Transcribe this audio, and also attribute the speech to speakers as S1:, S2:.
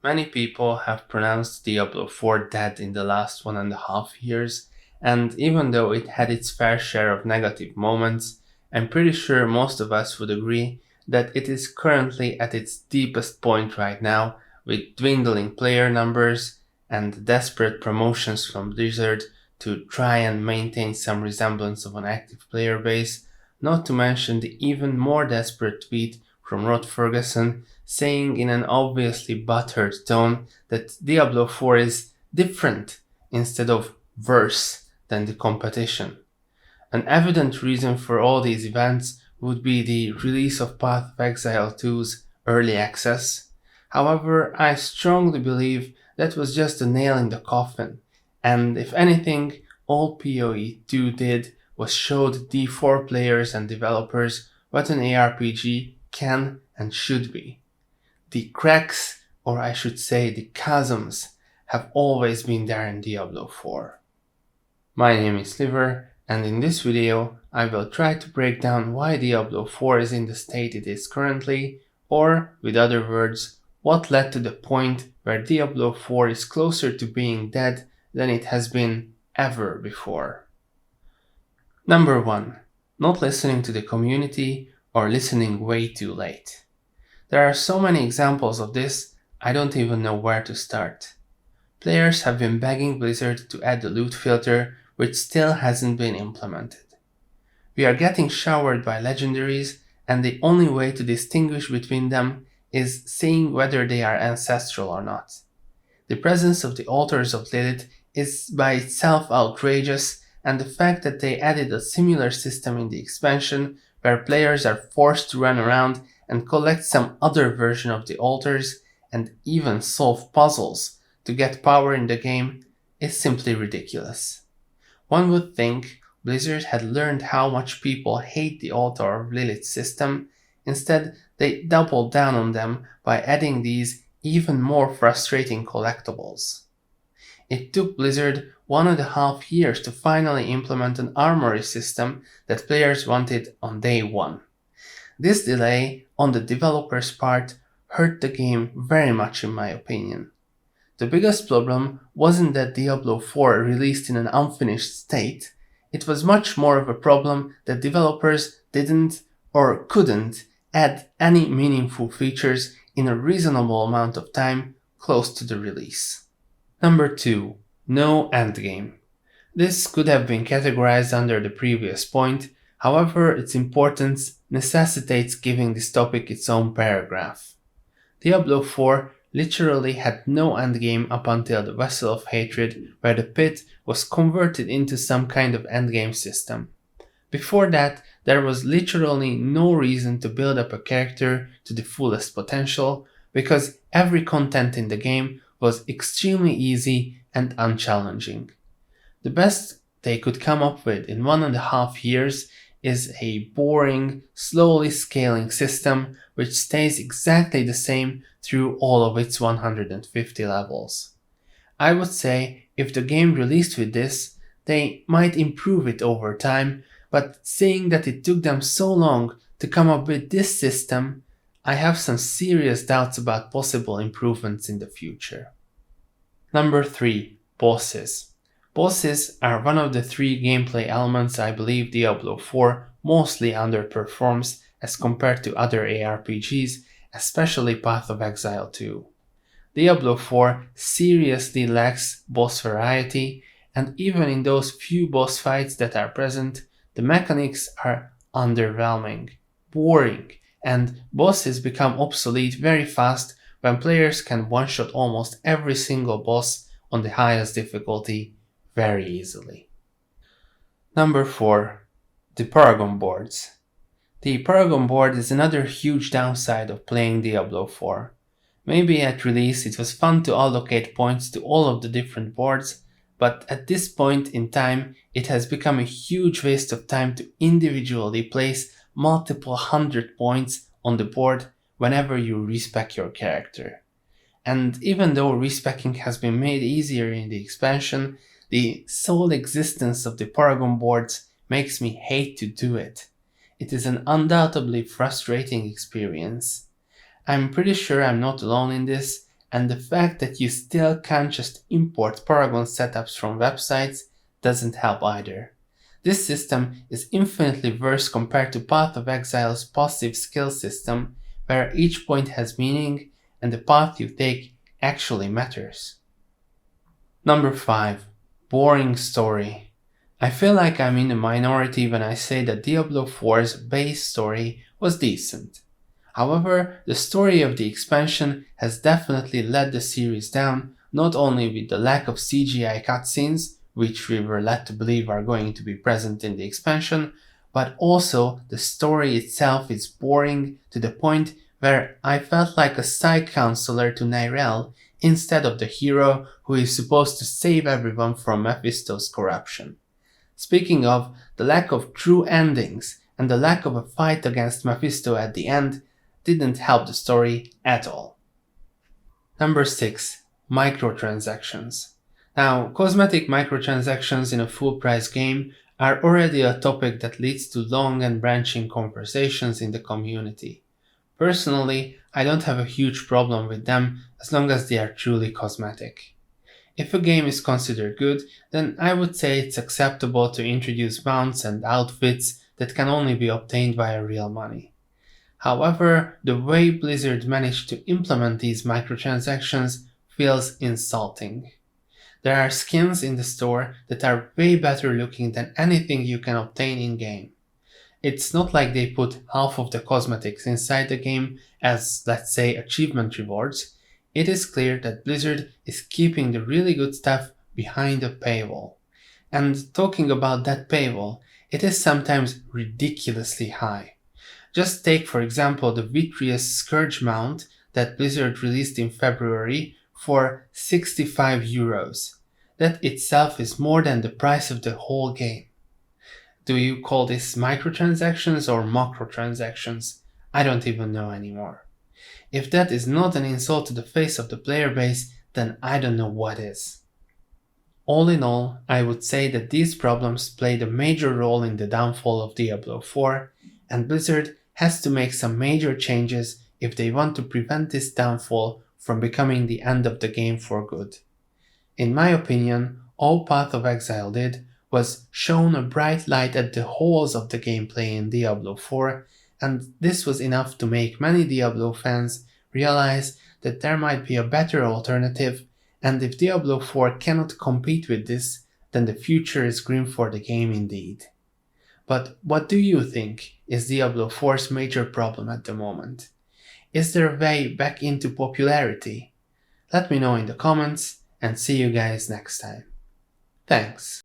S1: Many people have pronounced Diablo 4 dead in the last 1.5 years, and even though it had its fair share of negative moments, I'm pretty sure most of us would agree that it is currently at its deepest point right now, with dwindling player numbers and desperate promotions from Blizzard to try and maintain some resemblance of an active player base, not to mention the even more desperate tweet from Rod Ferguson saying in an obviously butthurt tone that Diablo 4 is different instead of worse than the competition. An evident reason for all these events would be the release of Path of Exile 2's early access. However, I strongly believe that was just a nail in the coffin, and if anything, all PoE 2 did was showed D4 players and developers what an ARPG can and should be. The cracks, or I should say the chasms, have always been there in Diablo 4. My name is Sliver, and in this video I will try to break down why Diablo 4 is in the state it is currently, or, with other words, what led to the point where Diablo 4 is closer to being dead than it has been ever before. Number 1. Not listening to the community or listening way too late. There are so many examples of this, I don't even know where to start. Players have been begging Blizzard to add the loot filter, which still hasn't been implemented. We are getting showered by legendaries, and the only way to distinguish between them is seeing whether they are ancestral or not. The presence of the altars of Lilith is by itself outrageous, and the fact that they added a similar system in the expansion where players are forced to run around and collect some other version of the altars and even solve puzzles to get power in the game is simply ridiculous. One would think Blizzard had learned how much people hate the Altar of Lilith system. Instead, they doubled down on them by adding these even more frustrating collectibles. It took Blizzard 1.5 years to finally implement an armory system that players wanted on day one. This delay on the developer's part hurt the game very much in my opinion. The biggest problem wasn't that Diablo 4 released in an unfinished state, it was much more of a problem that developers didn't or couldn't add any meaningful features in a reasonable amount of time close to the release. Number 2. No endgame. This could have been categorized under the previous point, however its importance necessitates giving this topic its own paragraph. Diablo 4 literally had no endgame up until the Vessel of Hatred, where the pit was converted into some kind of endgame system. Before that, there was literally no reason to build up a character to the fullest potential, because every content in the game was extremely easy and unchallenging. The best they could come up with in 1.5 years is a boring, slowly scaling system which stays exactly the same through all of its 150 levels. I would say if the game released with this, they might improve it over time, but seeing that it took them so long to come up with this system, I have some serious doubts about possible improvements in the future. Number 3. Bosses. Bosses are one of the 3 gameplay elements I believe Diablo 4 mostly underperforms as compared to other ARPGs, especially Path of Exile 2. Diablo 4 seriously lacks boss variety, and even in those few boss fights that are present, the mechanics are underwhelming, boring, and bosses become obsolete very fast when players can one-shot almost every single boss on the highest difficulty very easily. Number 4. The Paragon Boards. The Paragon Board is another huge downside of playing Diablo 4. Maybe at release it was fun to allocate points to all of the different boards, but at this point in time it has become a huge waste of time to individually place multiple 100 points on the board whenever you respec your character. And even though respecking has been made easier in the expansion, the sole existence of the Paragon Boards makes me hate to do it. It is an undoubtedly frustrating experience. I'm pretty sure I'm not alone in this, and the fact that you still can't just import Paragon setups from websites doesn't help either. This system is infinitely worse compared to Path of Exile's passive skill system, where each point has meaning and the path you take actually matters. Number 5. Boring story. I feel like I'm in the minority when I say that Diablo 4's base story was decent. However, the story of the expansion has definitely let the series down, not only with the lack of CGI cutscenes, which we were led to believe are going to be present in the expansion, but also the story itself is boring to the point where I felt like a psych counselor to Nyrel instead of the hero who is supposed to save everyone from Mephisto's corruption. Speaking of, the lack of true endings and the lack of a fight against Mephisto at the end didn't help the story at all. Number 6. Microtransactions. Now, cosmetic microtransactions in a full-price game are already a topic that leads to long and branching conversations in the community. Personally, I don't have a huge problem with them as long as they are truly cosmetic. If a game is considered good, then I would say it's acceptable to introduce mounts and outfits that can only be obtained via real money. However, the way Blizzard managed to implement these microtransactions feels insulting. There are skins in the store that are way better looking than anything you can obtain in-game. It's not like they put half of the cosmetics inside the game as, let's say, achievement rewards. It is clear that Blizzard is keeping the really good stuff behind a paywall. And talking about that paywall, it is sometimes ridiculously high. Just take for example the Vitreous Scourge mount that Blizzard released in February for 65 euros. That itself is more than the price of the whole game. Do you call this microtransactions or macrotransactions? I don't even know anymore. If that is not an insult to the face of the player base, then I don't know what is. All in all, I would say that these problems played a major role in the downfall of Diablo 4, and Blizzard has to make some major changes if they want to prevent this downfall from becoming the end of the game for good. In my opinion, all Path of Exile did was shone a bright light at the holes of the gameplay in Diablo 4, and this was enough to make many Diablo fans realize that there might be a better alternative, and if Diablo 4 cannot compete with this, then the future is grim for the game indeed. But what do you think is Diablo 4's major problem at the moment? Is there a way back into popularity? Let me know in the comments, and see you guys next time. Thanks.